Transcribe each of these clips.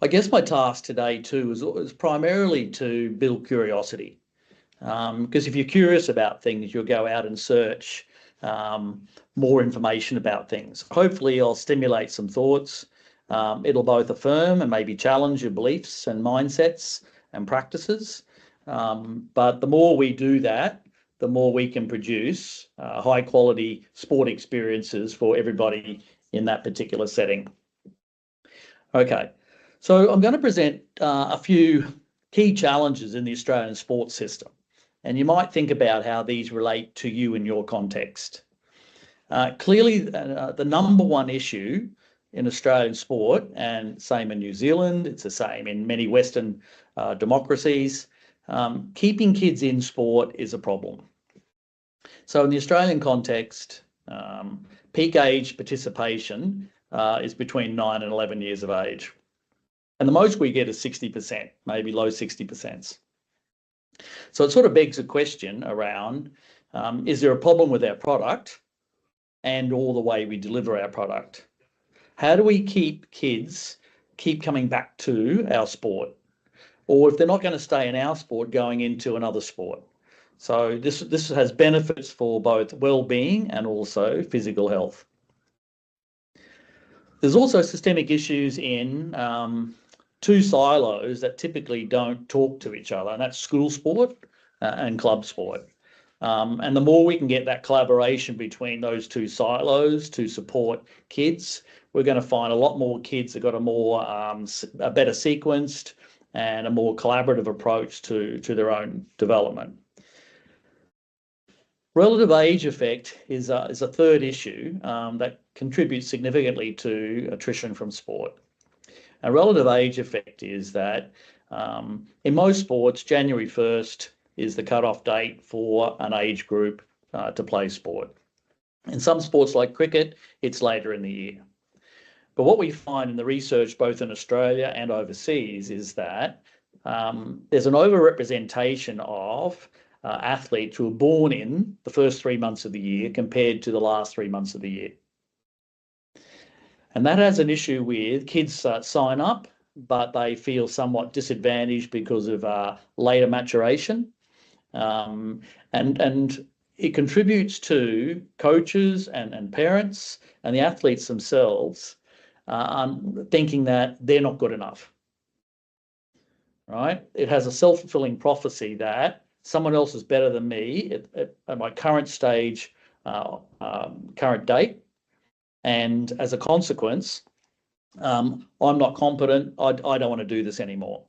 I guess my task today too is primarily to build curiosity. Because if you're curious about things, you'll go out and search more information about things. Hopefully, I'll stimulate some thoughts. It'll both affirm and maybe challenge your beliefs and mindsets and practices. But the more we do that, the more we can produce high quality sport experiences for everybody in that particular setting. Okay, so I'm going to present a few key challenges in the Australian sports system. And you might think about how these relate to you in your context. Clearly, the number one issue in Australian sport, and same in New Zealand, it's the same in many Western democracies, keeping kids in sport is a problem. So in the Australian context, peak age participation is between 9 and 11 years of age. And the most we get is 60%, maybe low 60%. So it sort of begs a question around, is there a problem with our product and all the way we deliver our product? How do we keep kids coming back to our sport? Or if they're not going to stay in our sport, going into another sport? So this has benefits for both well-being and also physical health. There's also systemic issues in two silos that typically don't talk to each other, and that's school sport and club sport. And the more we can get that collaboration between those two silos to support kids, we're going to find a lot more kids that got a better sequenced and a more collaborative approach to their own development. Relative age effect is a third issue that contributes significantly to attrition from sport. A relative age effect is that in most sports, January 1st is the cutoff date for an age group to play sport. In some sports like cricket, it's later in the year. But what we find in the research, both in Australia and overseas, is that there's an overrepresentation of athletes who are born in the first 3 months of the year compared to the last 3 months of the year. And that has an issue with kids sign up, but they feel somewhat disadvantaged because of later maturation. And it contributes to coaches and parents and the athletes themselves thinking that they're not good enough. Right? It has a self-fulfilling prophecy that someone else is better than me at my current stage, current date. And as a consequence, I'm not competent. I don't want to do this anymore.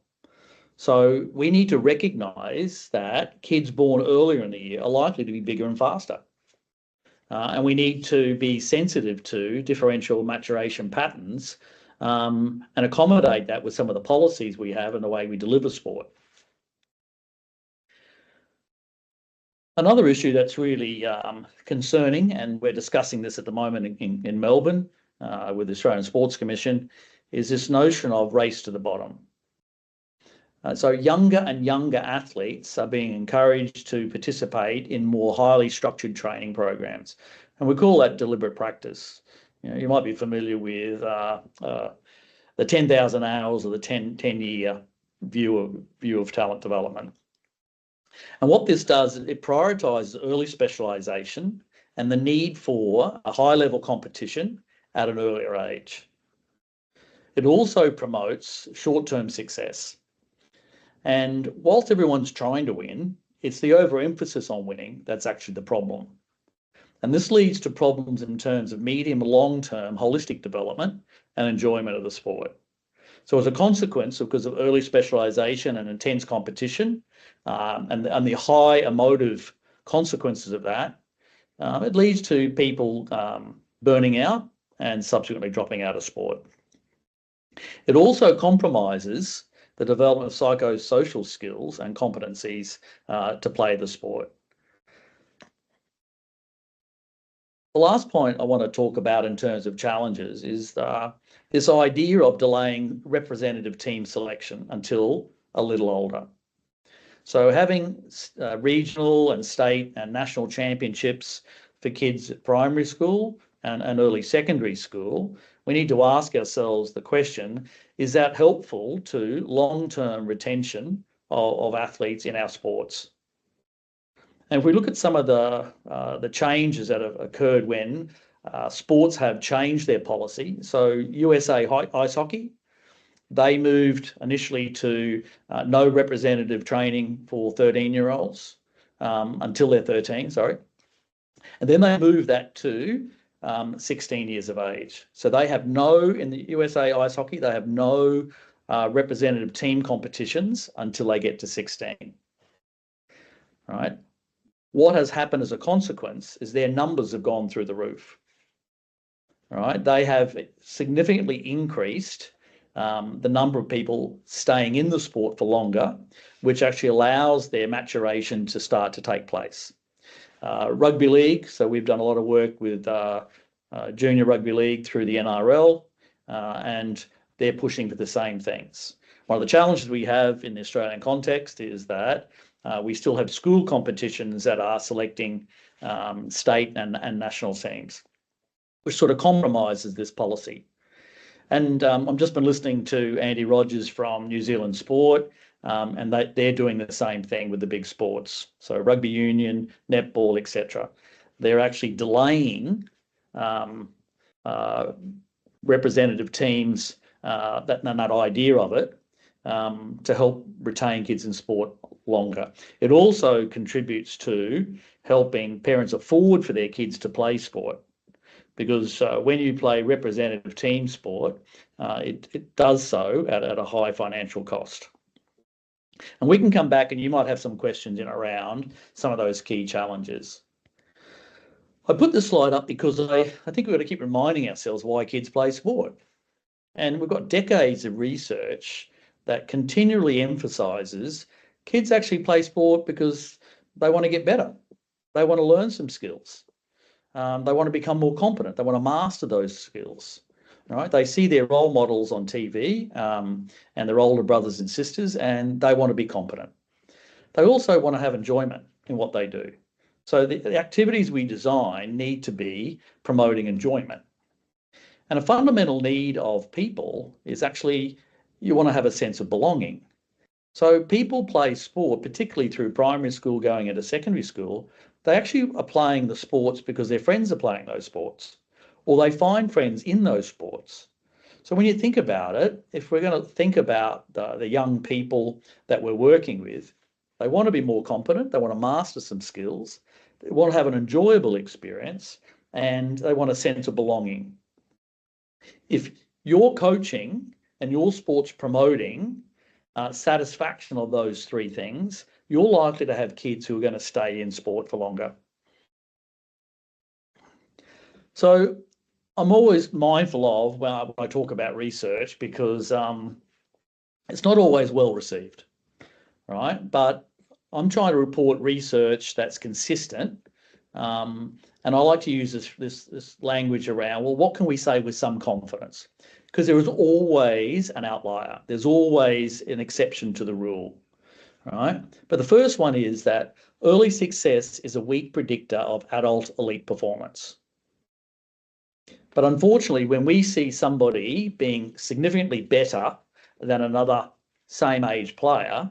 So we need to recognise that kids born earlier in the year are likely to be bigger and faster. And we need to be sensitive to differential maturation patterns and accommodate that with some of the policies we have and the way we deliver sport. Another issue that's really concerning, and we're discussing this at the moment in Melbourne with the Australian Sports Commission, is this notion of race to the bottom. So younger and younger athletes are being encouraged to participate in more highly structured training programs. And we call that deliberate practice. You might be familiar with the 10,000 hours or the 10-year view of talent development. And what this does, it prioritises early specialisation and the need for a high-level competition at an earlier age. It also promotes short-term success. And whilst everyone's trying to win, it's the overemphasis on winning that's actually the problem. And this leads to problems in terms of medium and long-term holistic development and enjoyment of the sport. So as a consequence, because of early specialisation and intense competition and the high emotive consequences of that, it leads to people burning out and subsequently dropping out of sport. It also compromises the development of psychosocial skills and competencies to play the sport. The last point I want to talk about in terms of challenges is this idea of delaying representative team selection until a little older. So having regional and state and national championships for kids at primary school and early secondary school we need to ask ourselves the question, is that helpful to long-term retention of athletes in our sports? And if we look at some of the changes that have occurred when sports have changed their policy, so USA ice hockey, they moved initially to no representative training for 13-year-olds until they're 13, sorry. And then they moved that to 16 years of age. So they have no, in the USA ice hockey, they have no representative team competitions until they get to 16. Right? What has happened as a consequence is their numbers have gone through the roof. Right? They have significantly increased the number of people staying in the sport for longer, which actually allows their maturation to start to take place. Rugby league, so we've done a lot of work with junior rugby league through the NRL, and they're pushing for the same things. One of the challenges we have in the Australian context is that we still have school competitions that are selecting state and national teams, which sort of compromises this policy. And I've just been listening to Andy Rogers from New Zealand Sport, and they're doing the same thing with the big sports. So rugby union, netball, etc. They're actually delaying representative teams, that idea of it, to help retain kids in sport longer. It also contributes to helping parents afford for their kids to play sport. Because when you play representative team sport, it does so at a high financial cost. And we can come back and you might have some questions in around some of those key challenges. I put this slide up because I think we've got to keep reminding ourselves why kids play sport. And we've got decades of research that continually emphasises kids actually play sport because they want to get better. They want to learn some skills. They want to become more competent. They want to master those skills. Right? They see their role models on TV and their older brothers and sisters, and they want to be competent. They also want to have enjoyment in what they do. So the activities we design need to be promoting enjoyment. And a fundamental need of people is actually you want to have a sense of belonging. So people play sport, particularly through primary school going into secondary school. They actually are playing the sports because their friends are playing those sports, or they find friends in those sports. So when you think about it, if we're going to think about the young people that we're working with, they want to be more competent, they want to master some skills, they want to have an enjoyable experience, and they want a sense of belonging. If you're coaching and your sports promoting satisfaction of those three things, you're likely to have kids who are going to stay in sport for longer. So I'm always mindful of when I talk about research because it's not always well received, right? But I'm trying to report research that's consistent, and I like to use this language around, well, what can we say with some confidence? Because there is always an outlier. There's always an exception to the rule, right? But the first one is that early success is a weak predictor of adult elite performance. But unfortunately, when we see somebody being significantly better than another same age player,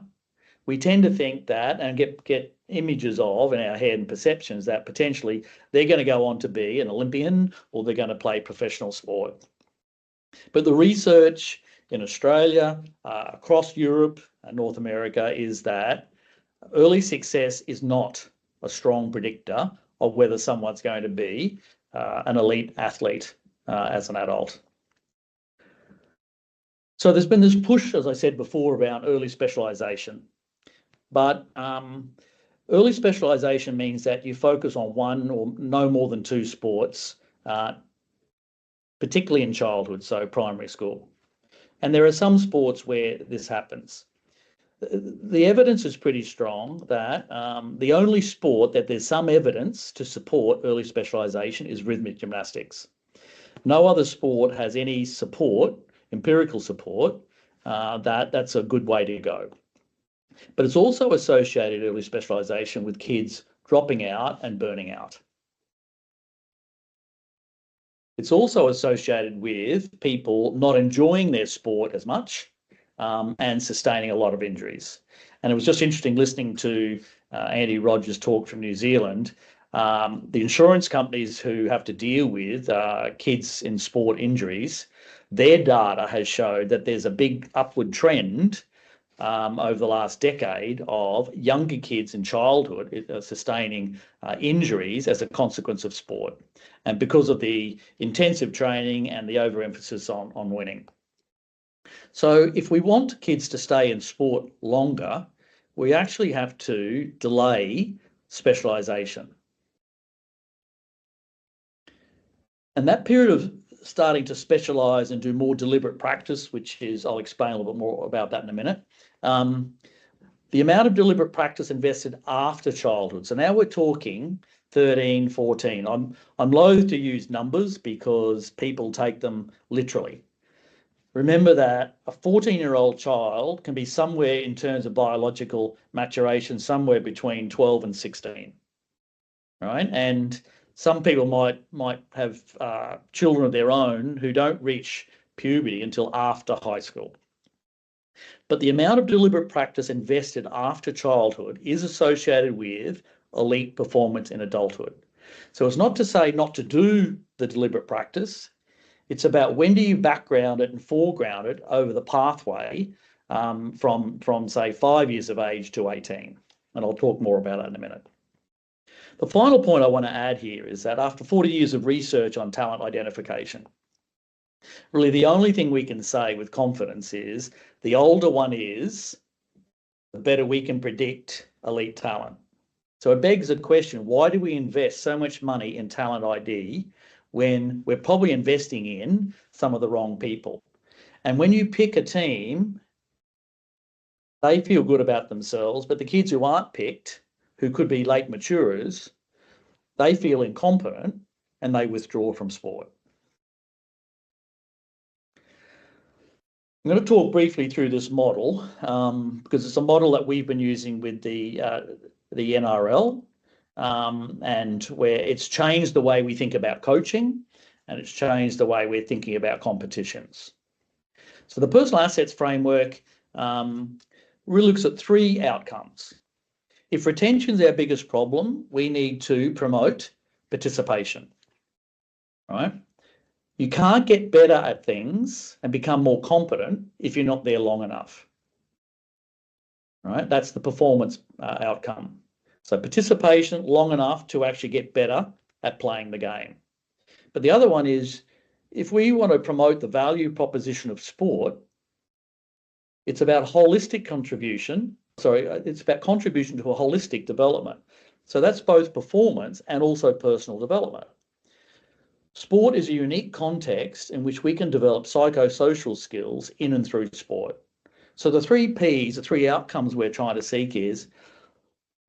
we tend to think that and get images of in our head and perceptions that potentially they're going to go on to be an Olympian or they're going to play professional sport. But the research in Australia, across Europe and North America is that early success is not a strong predictor of whether someone's going to be an elite athlete as an adult. So there's been this push, as I said before, about early specialisation. But early specialisation means that you focus on one or no more than two sports, particularly in childhood, so primary school. And there are some sports where this happens. The evidence is pretty strong that the only sport that there's some evidence to support early specialisation is rhythmic gymnastics. No other sport has any support, empirical support, that's a good way to go. But it's also associated early specialisation with kids dropping out and burning out. It's also associated with people not enjoying their sport as much and sustaining a lot of injuries. And it was just interesting listening to Andy Rogers talk from New Zealand. The insurance companies who have to deal with kids in sport injuries, their data has showed that there's a big upward trend over the last decade of younger kids in childhood sustaining injuries as a consequence of sport, and because of the intensive training and the overemphasis on winning. So if we want kids to stay in sport longer, we actually have to delay specialisation. And that period of starting to specialise and do more deliberate practice, which is, I'll explain a little bit more about that in a minute, the amount of deliberate practice invested after childhood. So now we're talking 13, 14. I'm loath to use numbers because people take them literally. Remember that a 14-year-old child can be somewhere in terms of biological maturation, somewhere between 12 and 16, right? And some people might have children of their own who don't reach puberty until after high school. But the amount of deliberate practice invested after childhood is associated with elite performance in adulthood. So it's not to say not to do the deliberate practice. It's about when do you background it and foreground it over the pathway from say 5 years of age to 18. And I'll talk more about that in a minute. The final point I want to add here is that after 40 years of research on talent identification, really the only thing we can say with confidence is the older one is, the better we can predict elite talent. So it begs the question, why do we invest so much money in talent ID when we're probably investing in some of the wrong people? And when you pick a team, they feel good about themselves, but the kids who aren't picked, who could be late maturers, they feel incompetent and they withdraw from sport. I'm going to talk briefly through this model because it's a model that we've been using with the NRL and where it's changed the way we think about coaching and it's changed the way we're thinking about competitions. So the personal assets framework really looks at three outcomes. If retention is our biggest problem, we need to promote participation, right? You can't get better at things and become more competent if you're not there long enough, right? That's the performance outcome. So participation long enough to actually get better at playing the game. But the other one is, if we want to promote the value proposition of sport, it's about holistic contribution. It's about contribution to a holistic development. So that's both performance and also personal development. Sport is a unique context in which we can develop psychosocial skills in and through sport. So the three Ps, the three outcomes we're trying to seek is,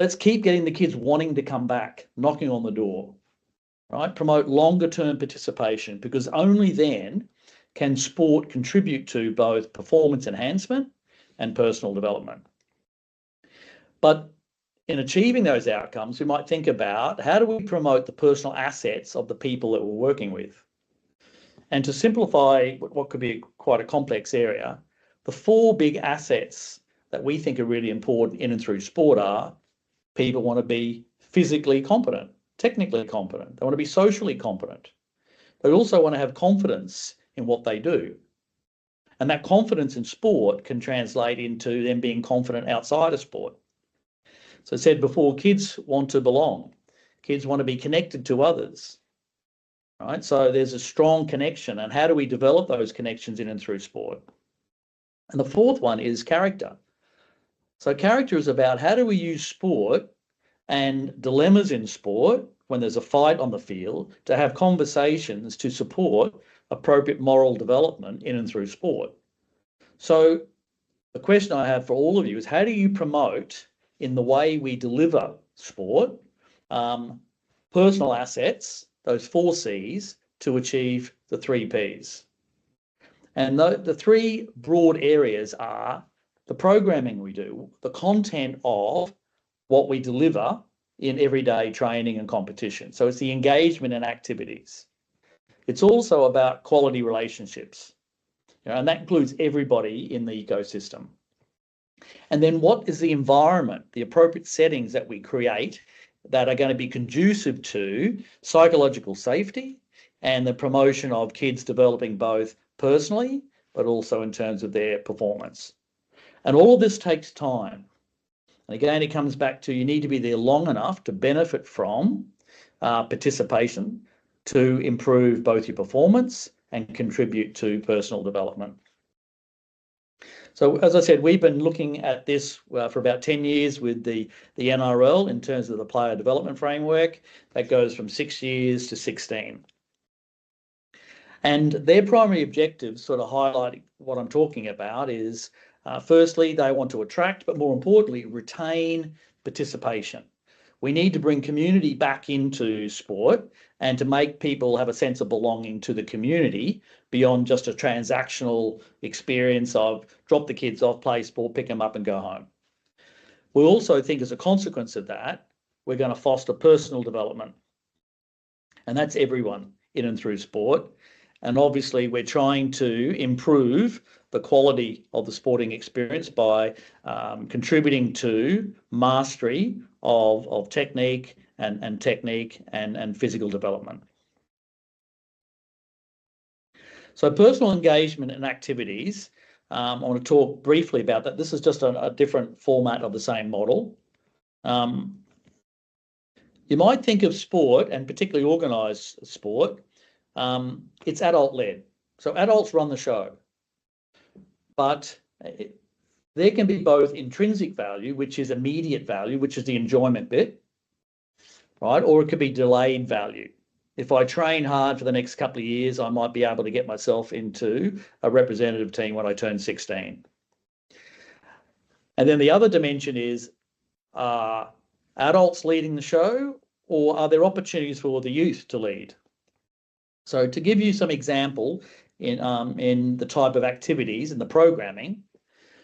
let's keep getting the kids wanting to come back, knocking on the door, right? Promote longer term participation, because only then can sport contribute to both performance enhancement and personal development. But in achieving those outcomes, we might think about how do we promote the personal assets of the people that we're working with? And to simplify what could be quite a complex area, the four big assets that we think are really important in and through sport are: people want to be physically competent, technically competent. They want to be socially competent. They also want to have confidence in what they do. And that confidence in sport can translate into them being confident outside of sport. So I said before, kids want to belong. Kids want to be connected to others, right? So there's a strong connection. And how do we develop those connections in and through sport? And the fourth one is character. So character is about how do we use sport and dilemmas in sport when there's a fight on the field to have conversations to support appropriate moral development in and through sport. So the question I have for all of you is, how do you promote in the way we deliver sport, personal assets, those 4 Cs, to achieve the 3 Ps? And the 3 broad areas are the programming we do, the content of what we deliver in everyday training and competition. So it's the engagement and activities. It's also about quality relationships, and that includes everybody in the ecosystem. And then what is the environment, the appropriate settings that we create that are going to be conducive to psychological safety and the promotion of kids developing both personally, but also in terms of their performance. And all of this takes time. And again, it comes back to you need to be there long enough to benefit from participation to improve both your performance and contribute to personal development. So as I said, we've been looking at this for about 10 years with the NRL in terms of the player development framework. That goes from 6 years to 16. And their primary objectives, sort of highlighting what I'm talking about, is firstly, they want to attract, but more importantly, retain participation. We need to bring community back into sport and to make people have a sense of belonging to the community beyond just a transactional experience of drop the kids off, play sport, pick them up and go home. We also think as a consequence of that, we're going to foster personal development. And that's everyone in and through sport. And obviously we're trying to improve the quality of the sporting experience by contributing to mastery of technique and physical development. So personal engagement and activities, I want to talk briefly about that. This is just a different format of the same model. You might think of sport, and particularly organised sport, it's adult-led. So adults run the show. But there can be both intrinsic value, which is immediate value, which is the enjoyment bit, right? Or it could be delayed value. If I train hard for the next couple of years, I might be able to get myself into a representative team when I turn 16. And then the other dimension is, are adults leading the show, or are there opportunities for the youth to lead? So to give you some example in the type of activities and the programming,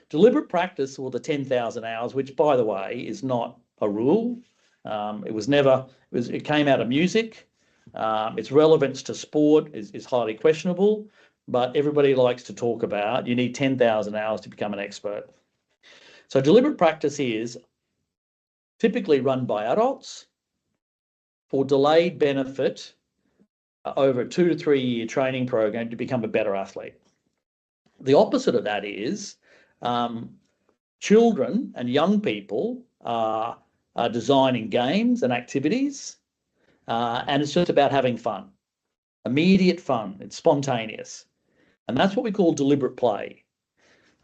deliberate practice, or the 10,000 hours, which by the way is not a rule. It came out of music. Its relevance to sport is highly questionable, but everybody likes to talk about you need 10,000 hours to become an expert. So deliberate practice is typically run by adults for delayed benefit over a 2 to 3 year training program to become a better athlete. The opposite of that is children and young people are designing games and activities, and it's just about having fun, immediate fun. It's spontaneous, and that's what we call deliberate play,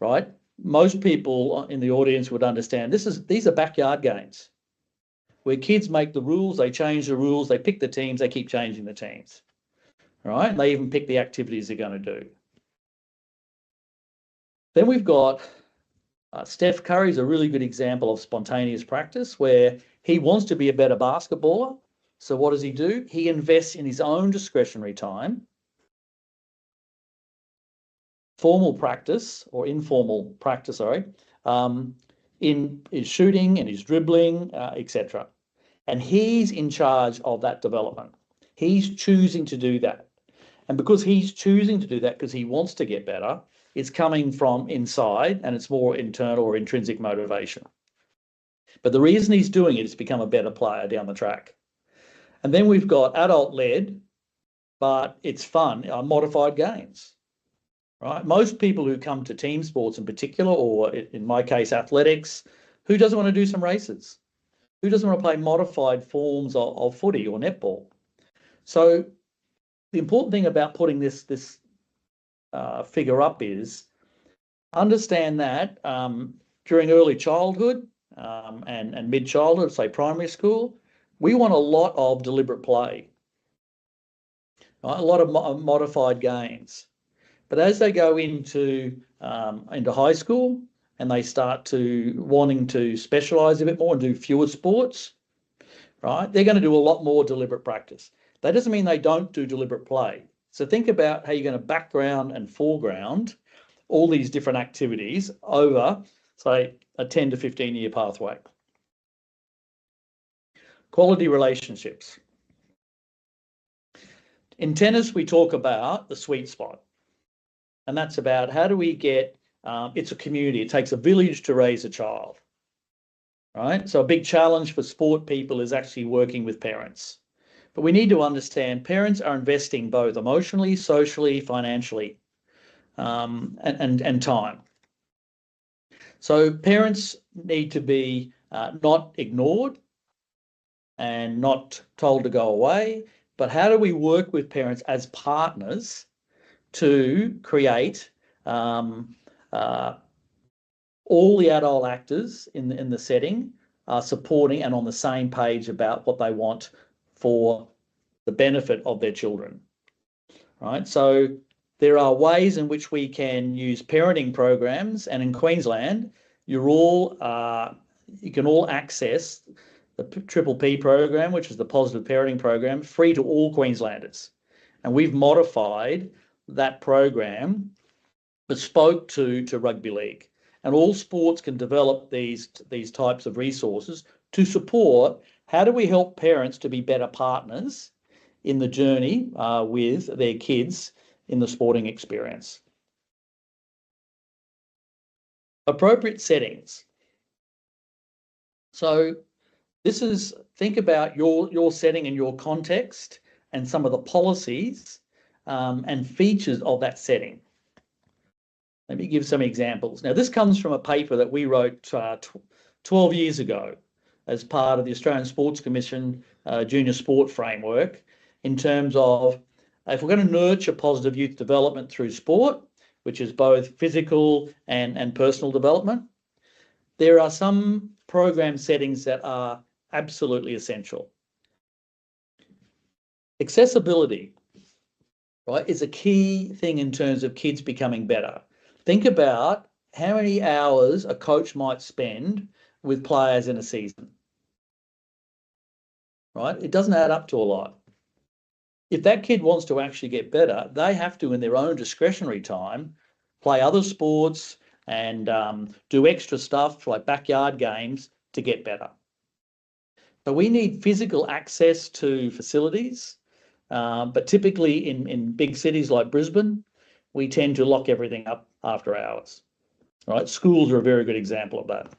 right? Most people in the audience would understand these are backyard games where kids make the rules, they change the rules, they pick the teams, they keep changing the teams, right? They even pick the activities they're going to do. Then we've got Steph Curry's a really good example of spontaneous practice where he wants to be a better basketballer. So what does he do? He invests in his own discretionary time, formal practice or informal practice, in his shooting and his dribbling, etc. And he's in charge of that development. He's choosing to do that. And because he's choosing to do that because he wants to get better, it's coming from inside and it's more internal or intrinsic motivation. But the reason he's doing it is to become a better player down the track. And then we've got adult-led, but it's fun, modified games, right? Most people who come to team sports in particular, or in my case, athletics, who doesn't want to do some races? Who doesn't want to play modified forms of footy or netball? So the important thing about putting this figure up is understand that during early childhood and mid-childhood, say primary school, we want a lot of deliberate play, right? A lot of modified games. But as they go into high school and they start to wanting to specialise a bit more and do fewer sports, right, they're going to do a lot more deliberate practice. That doesn't mean they don't do deliberate play. So think about how you're going to background and foreground all these different activities over, say, a 10 to 15 year pathway. Quality relationships. In tennis, we talk about the sweet spot, and that's about how do we get, it's a community. It takes a village to raise a child, right? So a big challenge for sport people is actually working with parents. But we need to understand parents are investing both emotionally, socially, financially, and time. So parents need to be not ignored and not told to go away, but how do we work with parents as partners to create all the adult actors in the setting are supporting and on the same page about what they want for the benefit of their children, right? So there are ways in which we can use parenting programs, and in Queensland, you can all access the Triple P program, which is the Positive Parenting Program, free to all Queenslanders. And we've modified that program bespoke to rugby league. And all sports can develop these types of resources to support how do we help parents to be better partners in the journey with their kids in the sporting experience. Appropriate settings. So this is, think about your setting and your context and some of the policies and features of that setting. Let me give some examples. Now, this comes from a paper that we wrote 12 years ago as part of the Australian Sports Commission Junior Sport Framework, in terms of if we're going to nurture positive youth development through sport, which is both physical and personal development, there are some program settings that are absolutely essential. Accessibility, right, is a key thing in terms of kids becoming better. Think about how many hours a coach might spend with players in a season, right? It doesn't add up to a lot. If that kid wants to actually get better, they have to, in their own discretionary time, play other sports and do extra stuff like backyard games to get better. So we need physical access to facilities, but typically in big cities like Brisbane, we tend to lock everything up after hours, right? Schools are a very good example of that.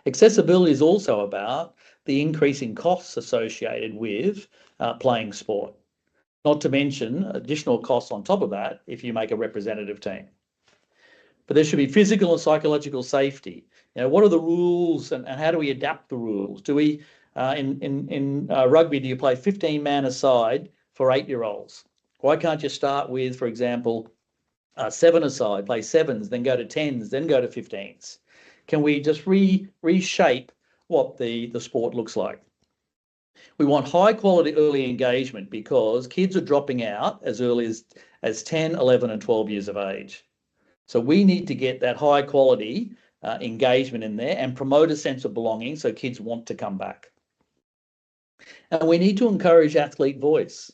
Accessibility is also about the increasing costs associated with playing sport, not to mention additional costs on top of that if you make a representative team. But there should be physical and psychological safety. You know, what are the rules and how do we adapt the rules? Do we, in rugby, do you play 15-man aside for 8-year-olds? Why can't you start with, for example, 7 aside, play 7s, then go to 10s, then go to 15s? Can we just reshape what the sport looks like? We want high quality early engagement because kids are dropping out as early as 10, 11 and 12 years of age. So we need to get that high quality engagement in there and promote a sense of belonging so kids want to come back. And we need to encourage athlete voice.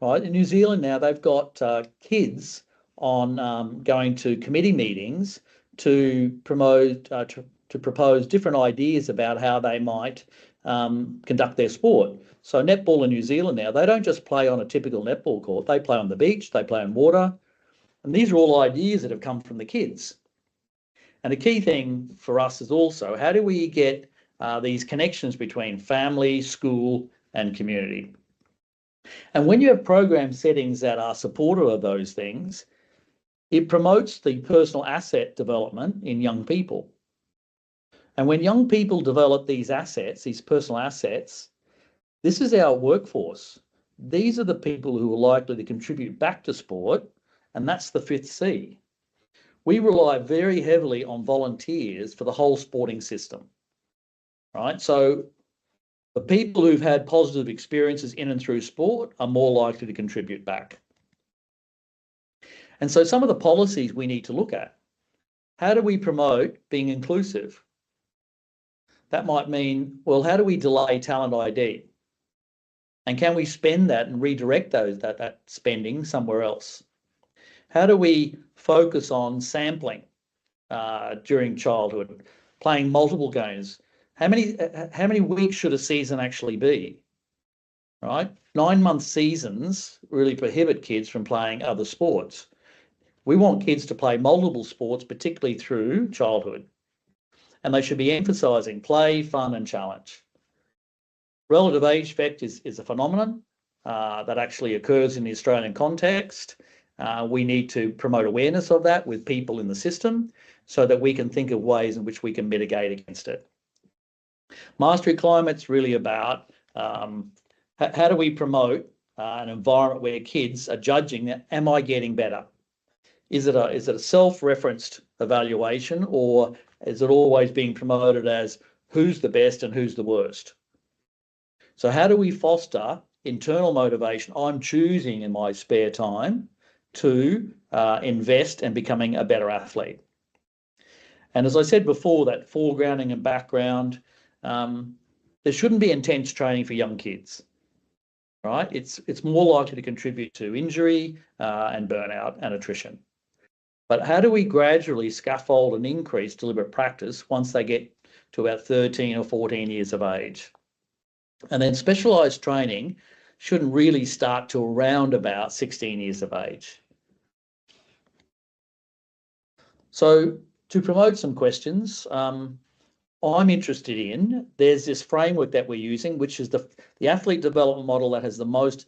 Right? In New Zealand now, they've got kids on going to committee meetings to promote, to propose different ideas about how they might conduct their sport. So netball in New Zealand now, they don't just play on a typical netball court, they play on the beach, they play on water. And these are all ideas that have come from the kids. And the key thing for us is also, how do we get these connections between family, school, and community? And when you have program settings that are supportive of those things, it promotes the personal asset development in young people. And when young people develop these assets, these personal assets, this is our workforce. These are the people who are likely to contribute back to sport, and that's the 5th C. We rely very heavily on volunteers for the whole sporting system, right? So the people who've had positive experiences in and through sport are more likely to contribute back. And so some of the policies we need to look at. How do we promote being inclusive? That might mean, well, how do we delay talent ID? And can we spend that and redirect that spending somewhere else? How do we focus on sampling during childhood, playing multiple games? How many weeks should a season actually be? right? 9-month seasons really prohibit kids from playing other sports. We want kids to play multiple sports, particularly through childhood, and they should be emphasising play, fun, and challenge. Relative age effect is a phenomenon that actually occurs in the Australian context. We need to promote awareness of that with people in the system so that we can think of ways in which we can mitigate against it. Mastery climate's really about how do we promote an environment where kids are judging that, am I getting better? Is it a self-referenced evaluation, or is it always being promoted as who's the best and who's the worst? So how do we foster internal motivation? I'm choosing in my spare time to invest in becoming a better athlete. And as I said before, that foregrounding and background, there shouldn't be intense training for young kids, right? It's more likely to contribute to injury and burnout and attrition. But how do we gradually scaffold and increase deliberate practice once they get to about 13 or 14 years of age? And then specialised training shouldn't really start till around about 16 years of age. So to promote some questions, I'm interested in, there's this framework that we're using, which is the athlete development model that has the most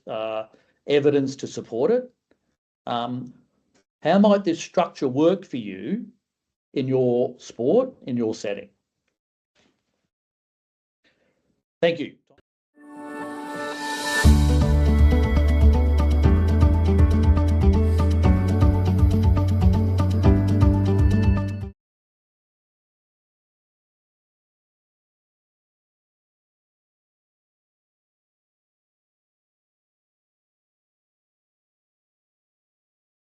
evidence to support it. How might this structure work for you in your sport, in your setting? Thank you.